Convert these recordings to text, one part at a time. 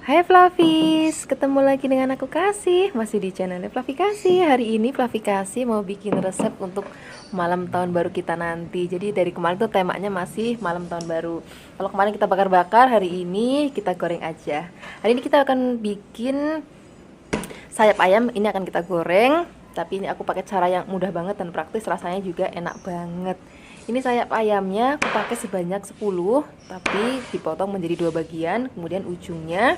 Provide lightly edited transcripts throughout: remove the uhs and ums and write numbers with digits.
Hai Flavis, ketemu lagi dengan aku Kasih, masih di channel Flavi Kasih. Hari ini Flavi Kasih mau bikin resep untuk malam tahun baru kita nanti. Jadi dari kemarin tuh temanya masih malam tahun baru. Kalau kemarin kita bakar-bakar, hari ini kita goreng aja. Hari ini kita akan bikin sayap ayam, ini akan kita goreng. Tapi ini aku pakai cara yang mudah banget dan praktis, rasanya juga enak banget. Ini sayap ayamnya aku pakai sebanyak 10, tapi dipotong menjadi 2 bagian, kemudian ujungnya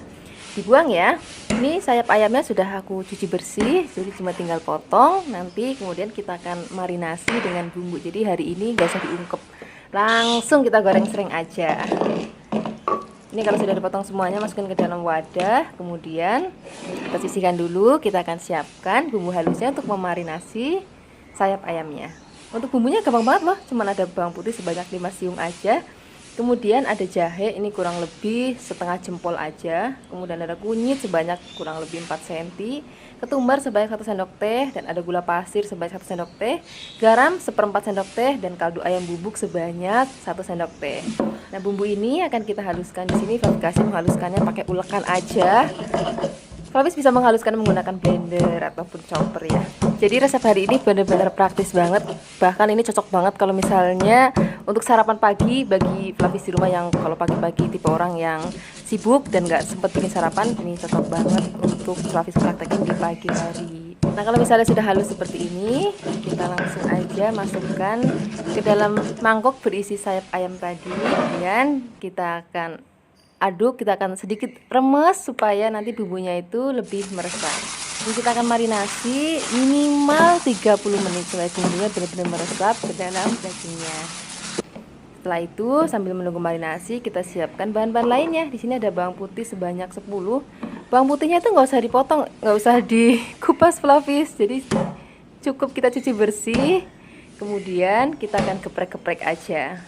dibuang ya. Ini sayap ayamnya sudah aku cuci bersih, jadi cuma tinggal potong. Nanti kemudian kita akan marinasi dengan bumbu. Jadi hari ini gak usah diungkep, langsung kita goreng sering aja. Ini kalau sudah dipotong semuanya, masukkan ke dalam wadah. Kemudian kita sisihkan dulu. Kita akan siapkan bumbu halusnya untuk memarinasi sayap ayamnya. Untuk bumbunya gampang banget loh, cuman ada bawang putih sebanyak 5 siung aja. Kemudian ada jahe, ini kurang lebih setengah jempol aja. Kemudian ada kunyit sebanyak kurang lebih 4 cm, ketumbar sebanyak 1 sendok teh, dan ada gula pasir sebanyak 1 sendok teh, garam seperempat sendok teh, dan kaldu ayam bubuk sebanyak 1 sendok teh. Nah, bumbu ini akan kita haluskan di sini. Flavi Kasih menghaluskannya pakai ulekan aja. Flavis bisa menghaluskan menggunakan blender ataupun chopper ya. Jadi resep hari ini benar-benar praktis banget. Bahkan ini cocok banget kalau misalnya untuk sarapan pagi bagi Flavis di rumah yang kalau pagi-pagi tipe orang yang sibuk dan gak sempet bikin sarapan. Ini cocok banget untuk Flavis praktekin di pagi hari. Nah, kalau misalnya sudah halus seperti ini, kita langsung aja masukkan ke dalam mangkok berisi sayap ayam tadi. Kemudian kita akan aduk, kita akan sedikit remes supaya nanti bumbunya itu lebih meresap. Jadi kita akan marinasi minimal 30 menit supaya bumbunya benar-benar meresap ke dalam dagingnya. Setelah itu sambil menunggu marinasi, kita siapkan bahan-bahan lainnya. Di sini ada bawang putih sebanyak 10. Bawang putihnya itu nggak usah dipotong, nggak usah dikupas Flavis. Jadi cukup kita cuci bersih. Kemudian kita akan geprek-geprek aja.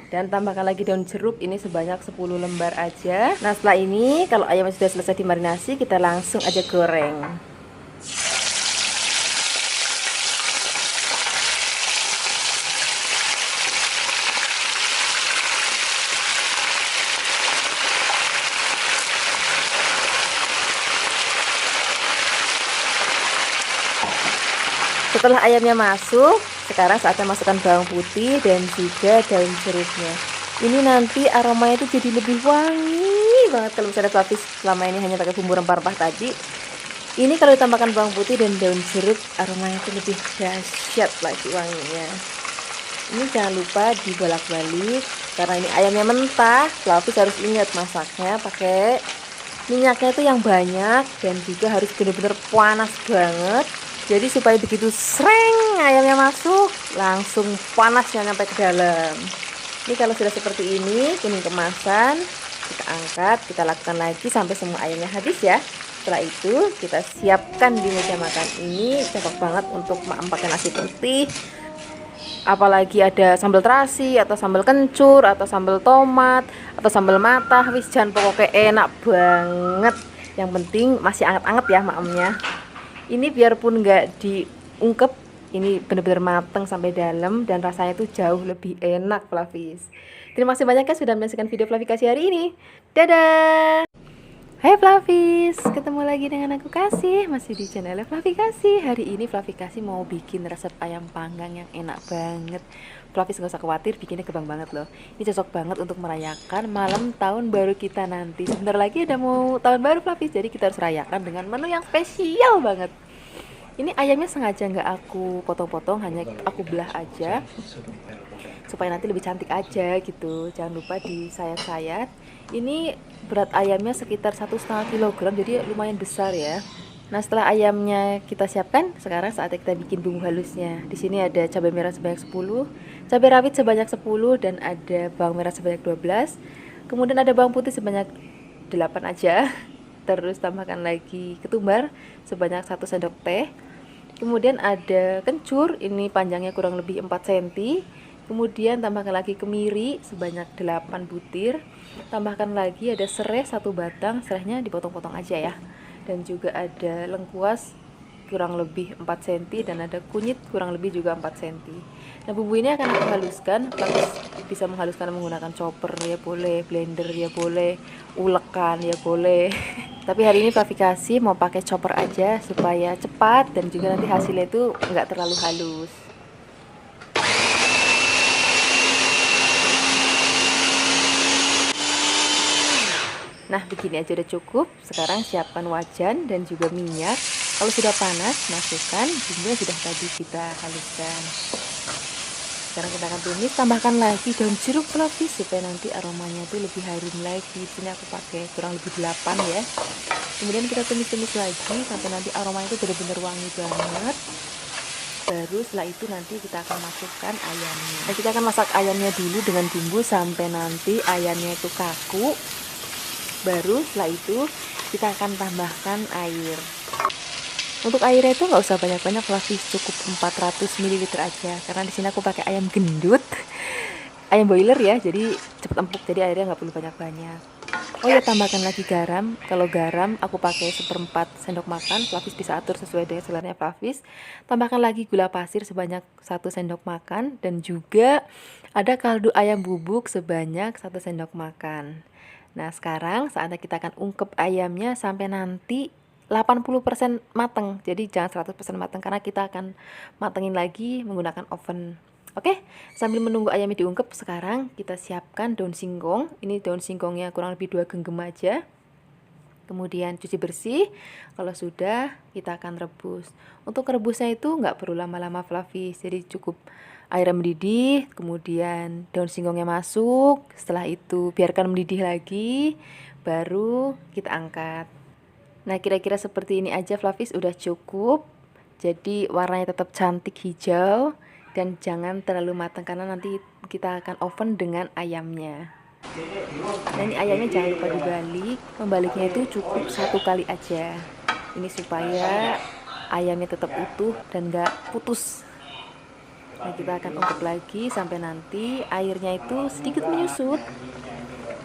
Dan tambahkan lagi daun jeruk, ini sebanyak 10 lembar aja. Nah, setelah ini kalau ayamnya sudah selesai dimarinasi, kita langsung aja goreng. Setelah ayamnya masuk, sekarang saatnya masukkan bawang putih dan juga daun jeruknya. Ini nanti aromanya itu jadi lebih wangi banget. Kalau misalnya Flavis selama ini hanya pakai bumbu rempah-rempah tadi, ini kalau ditambahkan bawang putih dan daun jeruk, aromanya itu lebih dahsyat lagi wanginya. Ini jangan lupa dibolak-balik karena ini ayamnya mentah. Flavis harus ingat masaknya pakai minyaknya itu yang banyak dan juga harus benar-benar panas banget. Jadi supaya begitu sreng ayamnya masuk, langsung panasnya nyampe ke dalam. Ini kalau sudah seperti ini, kuning kemasan, kita angkat, kita lakukan lagi sampai semua ayamnya habis ya. Setelah itu kita siapkan di meja makan. Ini cocok banget untuk pakai nasi putih. Apalagi ada sambal terasi atau sambal kencur atau sambal tomat atau sambal matah, wis jan pokoknya enak banget. Yang penting masih anget-anget ya maemnya. Ini biarpun nggak diungkep, ini benar-benar mateng sampai dalam dan rasanya itu jauh lebih enak Flavis. Terima kasih banyak ya sudah menyaksikan video Flavi Kasih hari ini. Dadah. Hai Flavis, ketemu lagi dengan aku Kasih, masih di channel Flavi Kasih. Hari ini Flavi Kasih mau bikin resep ayam panggang yang enak banget. Flavis gak usah khawatir, bikinnya gampang banget loh. Ini cocok banget untuk merayakan malam tahun baru kita nanti. Sebentar lagi udah mau tahun baru Flavis, jadi kita harus rayakan dengan menu yang spesial banget. Ini ayamnya sengaja nggak aku potong-potong, hanya aku belah aja supaya nanti lebih cantik aja gitu. Jangan lupa disayat-sayat. Ini berat ayamnya sekitar 1,5 kg, jadi lumayan besar ya. Nah, setelah ayamnya kita siapkan, sekarang saatnya kita bikin bumbu halusnya. Di sini ada cabai merah sebanyak 10, cabai rawit sebanyak 10, dan ada bawang merah sebanyak 12. Kemudian ada bawang putih sebanyak 8 aja. Terus tambahkan lagi ketumbar sebanyak 1 sendok teh. Kemudian ada kencur, ini panjangnya kurang lebih 4 cm. Kemudian tambahkan lagi kemiri sebanyak 8 butir. Tambahkan lagi ada serai 1 batang, serainya dipotong-potong aja ya. Dan juga ada lengkuas kurang lebih 4 cm dan ada kunyit kurang lebih juga 4 cm. Nah, bumbu ini akan aku haluskan. Lapis bisa menghaluskan menggunakan chopper ya boleh, blender ya boleh, ulekan ya boleh. Tapi hari ini Fluffy kasih mau pakai chopper aja supaya cepat dan juga nanti hasilnya itu nggak terlalu halus. Nah, begini aja udah cukup. Sekarang siapkan wajan dan juga minyak. Kalau sudah panas, masukkan bumbu yang sudah tadi kita haluskan. Sekarang kita akan tumis, tambahkan lagi daun jeruk Fluffy supaya nanti aromanya itu lebih harum lagi. Di sini aku pakai kurang lebih 8 ya. Kemudian kita tumis-tumis lagi sampai nanti aromanya itu benar-benar wangi banget. Baru setelah itu nanti kita akan masukkan ayamnya. Nah, kita akan masak ayamnya dulu dengan bumbu sampai nanti ayamnya itu kaku. Baru setelah itu kita akan tambahkan air. Untuk airnya itu nggak usah banyak-banyak, Fluffy, cukup 400 ml aja. Karena di sini aku pakai ayam gendut, ayam boiler ya, jadi cepet empuk, jadi airnya nggak perlu banyak-banyak. Oh ya, tambahkan lagi garam. Kalau garam aku pakai 1/4 sendok makan. Fluffy bisa atur sesuai dengan seleranya Fluffy. Tambahkan lagi gula pasir sebanyak 1 sendok makan dan juga ada kaldu ayam bubuk sebanyak 1 sendok makan. Nah, sekarang saatnya kita akan ungkep ayamnya sampai nanti 80% matang. Jadi jangan 100% matang karena kita akan matengin lagi menggunakan oven. Oke, sambil menunggu ayamnya diungkep, sekarang kita siapkan daun singkong. Ini daun singkongnya kurang lebih 2 genggam aja. Kemudian cuci bersih. Kalau sudah, kita akan rebus. Untuk rebusnya itu nggak perlu lama-lama Fluffy, jadi cukup air mendidih, kemudian daun singkongnya masuk. Setelah itu biarkan mendidih lagi, baru kita angkat. Nah, kira-kira seperti ini aja Fluffy, udah cukup. Jadi warnanya tetap cantik hijau dan jangan terlalu matang karena nanti kita akan oven dengan ayamnya. Nah, ini ayamnya jangan lupa dibalik. Membaliknya itu cukup 1 kali aja. Ini supaya ayamnya tetap utuh dan gak putus. Nah, kita akan ungkep lagi sampai nanti airnya itu sedikit menyusut.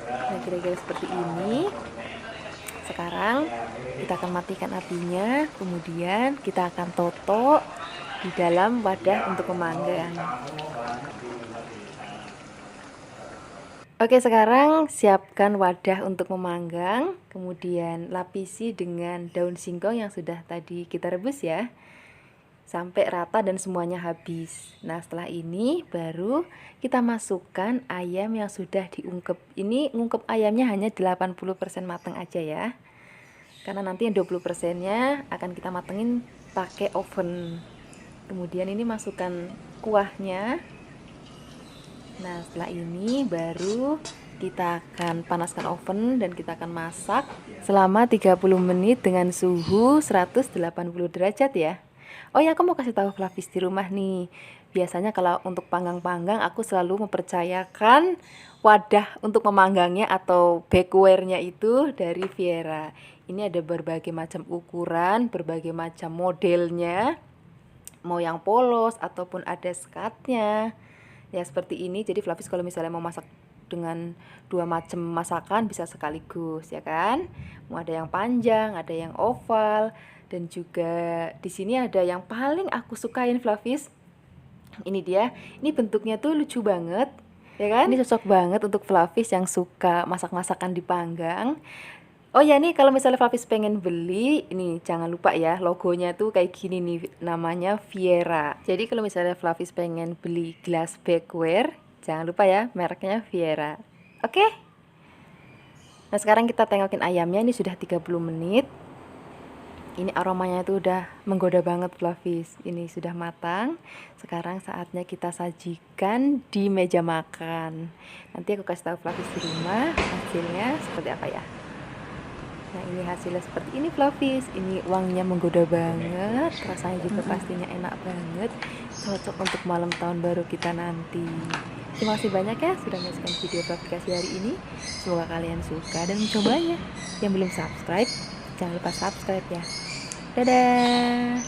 Nah, kira-kira seperti ini. Sekarang kita akan matikan apinya, kemudian kita akan toto di dalam wadah untuk memanggang. Oke, sekarang siapkan wadah untuk memanggang, kemudian lapisi dengan daun singkong yang sudah tadi kita rebus ya, sampai rata dan semuanya habis. Nah, setelah ini baru kita masukkan ayam yang sudah diungkep. Ini ngungkep ayamnya hanya 80% matang aja ya, karena nanti yang 20%-nya akan kita matengin pakai oven. Kemudian ini masukkan kuahnya. Nah, setelah ini baru kita akan panaskan oven dan kita akan masak selama 30 menit dengan suhu 180 derajat ya. Oh ya, aku mau kasih tahu Fluffy di rumah nih. Biasanya kalau untuk panggang-panggang aku selalu mempercayakan wadah untuk memanggangnya atau bakeware-nya itu dari Viera. Ini ada berbagai macam ukuran, berbagai macam modelnya. Mau yang polos ataupun ada sekatnya. Ya seperti ini. Jadi Fluffy kalau misalnya mau masak dengan 2 macam masakan bisa sekaligus ya kan. Mau ada yang panjang, ada yang oval. Dan juga di sini ada yang paling aku sukain Fluffy. Ini dia. Ini bentuknya tuh lucu banget, ya kan? Ini cocok banget untuk Fluffy yang suka masak-masakan dipanggang. Oh ya nih, kalau misalnya Fluffy pengen beli, ini jangan lupa ya, logonya tuh kayak gini nih, namanya Viera. Jadi kalau misalnya Fluffy pengen beli gelas bakeware, jangan lupa ya, mereknya Viera. Oke? Nah, sekarang kita tengokin ayamnya, ini sudah 30 menit. Ini aromanya itu udah menggoda banget Fluffy. Ini sudah matang. Sekarang saatnya kita sajikan di meja makan. Nanti aku kasih tahu Fluffy di rumah hasilnya seperti apa ya. Nah, ini hasilnya seperti ini Fluffy. Ini wanginya menggoda banget, rasanya juga pastinya enak banget. Cocok untuk malam tahun baru kita nanti. Terima kasih banyak ya sudah menyaksikan video Fluffy hari ini. Semoga kalian suka dan mencobanya. Yang belum subscribe, jangan lupa subscribe ya. Dadah.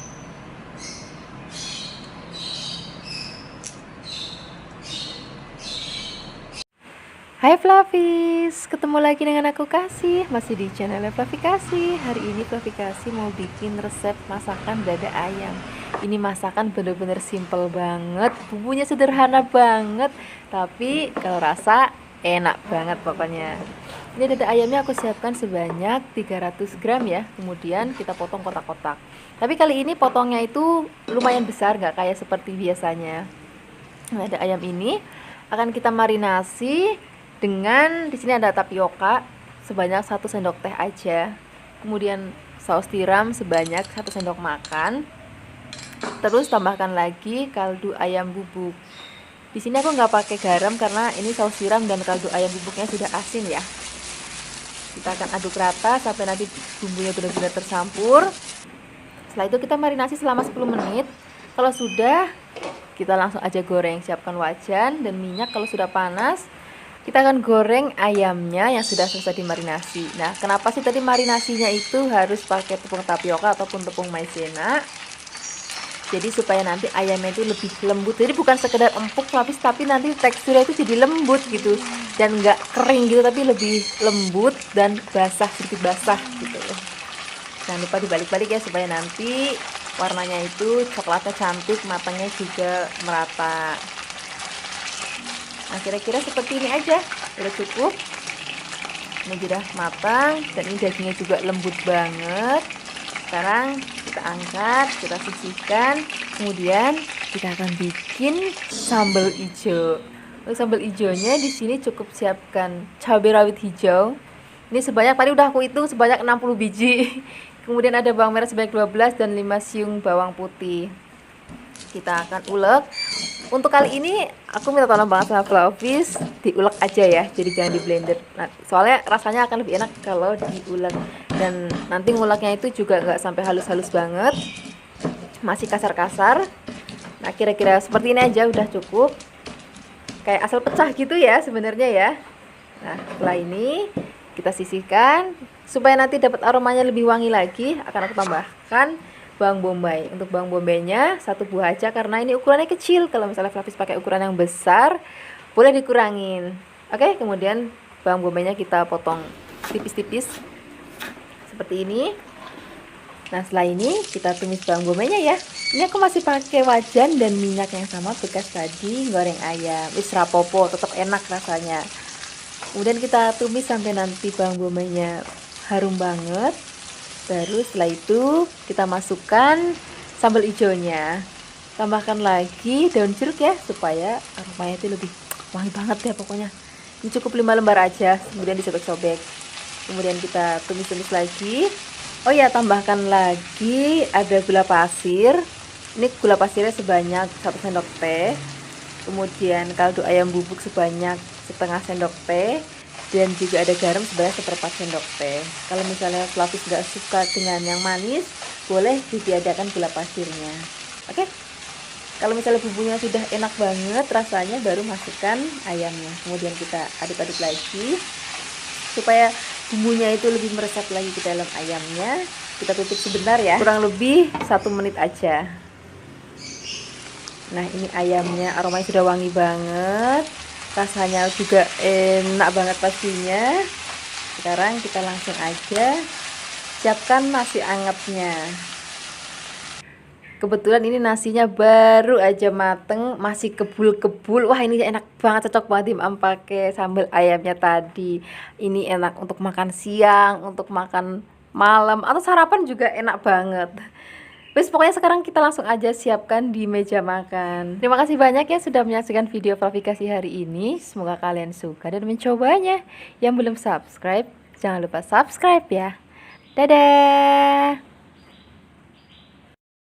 Hai Flavis, ketemu lagi dengan aku Kasih, masih di channel Flavi Kasih. Hari ini Flavi Kasih mau bikin resep masakan dada ayam. Ini masakan bener-bener simple banget, bumbunya sederhana banget, tapi kalau rasa enak banget pokoknya. Ini dada ayamnya aku siapkan sebanyak 300 gram ya, kemudian kita potong kotak-kotak. Tapi kali ini potongnya itu lumayan besar, gak kayak seperti biasanya. Nah, dada ayam ini akan kita marinasi dengan, di sini ada tapioka sebanyak 1 sendok teh aja. Kemudian saus tiram sebanyak 1 sendok makan. Terus tambahkan lagi kaldu ayam bubuk. Di sini aku nggak pakai garam karena ini saus tiram dan kaldu ayam bubuknya sudah asin ya. Kita akan aduk rata sampai nanti bumbunya benar-benar tercampur. Setelah itu kita marinasi selama 10 menit. Kalau sudah, kita langsung aja goreng. Siapkan wajan dan minyak. Kalau sudah panas, kita akan goreng ayamnya yang sudah selesai dimarinasi. Nah, kenapa sih tadi marinasinya itu harus pakai tepung tapioka ataupun tepung maizena? Jadi supaya nanti ayamnya itu lebih lembut. Jadi bukan sekedar empuk lapis, tapi nanti teksturnya itu jadi lembut gitu. Dan nggak kering gitu, tapi lebih lembut dan basah, sedikit basah gitu. Jangan lupa dibalik-balik ya, supaya nanti warnanya itu coklatnya cantik, matangnya juga merata. Nah, kira-kira seperti ini aja, udah cukup. Ini sudah matang dan ini dagingnya juga lembut banget. Sekarang kita angkat, kita sisihkan, kemudian kita akan bikin sambal hijau. Untuk sambal hijaunya di sini cukup siapkan cabai rawit hijau. Ini sebanyak, tadi udah aku hitung sebanyak 60 biji. Kemudian ada bawang merah sebanyak 12 dan 5 siung bawang putih. Kita akan ulek. Untuk kali ini aku minta tolong banget sama Flavis, diulek aja ya, jadi jangan di blender. Nah, soalnya rasanya akan lebih enak kalau diulek. Dan nanti nguleknya itu juga nggak sampai halus-halus banget, masih kasar-kasar. Nah, kira-kira seperti ini aja udah cukup. Kayak asal pecah gitu ya sebenarnya ya. Nah, setelah ini kita sisihkan supaya nanti dapat aromanya lebih wangi lagi. Akan aku tambahkan bawang bombay. Untuk bawang bombaynya 1 buah aja karena ini ukurannya kecil. Kalau misalnya Flavis pakai ukuran yang besar, boleh dikurangin. Oke, kemudian bawang bombaynya kita potong tipis-tipis seperti ini. Nah, setelah ini kita tumis bawang bombaynya ya. Ini aku masih pakai wajan dan minyak yang sama bekas tadi goreng ayam. Wis rapopo, tetap enak rasanya. Kemudian kita tumis sampai nanti bawang bombaynya harum banget. Baru setelah itu kita masukkan sambal hijaunya. Tambahkan lagi daun jeruk ya, supaya aromanya itu lebih wangi banget ya pokoknya. Ini cukup 5 lembar aja, kemudian disobek-sobek. Kemudian kita tumis-tumis lagi. Oh ya, tambahkan lagi ada gula pasir. Ini gula pasirnya sebanyak 1 sendok teh. Kemudian kaldu ayam bubuk sebanyak setengah sendok teh. Dan juga ada garam sebanyak 1/4 sendok teh. Kalau misalnya Flavis nggak suka dengan yang manis, boleh ditiadakan gula pasirnya. Oke? Kalau misalnya bumbunya sudah enak banget rasanya, baru masukkan ayamnya. Kemudian kita aduk-aduk lagi supaya bumbunya itu lebih meresap lagi ke dalam ayamnya. Kita tutup sebentar ya, kurang lebih 1 menit aja. Nah, ini ayamnya aromanya sudah wangi banget. Rasanya juga enak banget pastinya. Sekarang kita langsung aja siapkan nasi angetnya. Kebetulan ini nasinya baru aja mateng, masih kebul-kebul. Wah, ini enak banget, cocok banget pakai sambal ayamnya tadi. Ini enak untuk makan siang, untuk makan malam, atau sarapan juga enak banget. Wes, pokoknya sekarang kita langsung aja siapkan di meja makan. Terima kasih banyak ya sudah menyaksikan video Flavi Kasih hari ini. Semoga kalian suka dan mencobanya. Yang belum subscribe, jangan lupa subscribe ya. Dadah.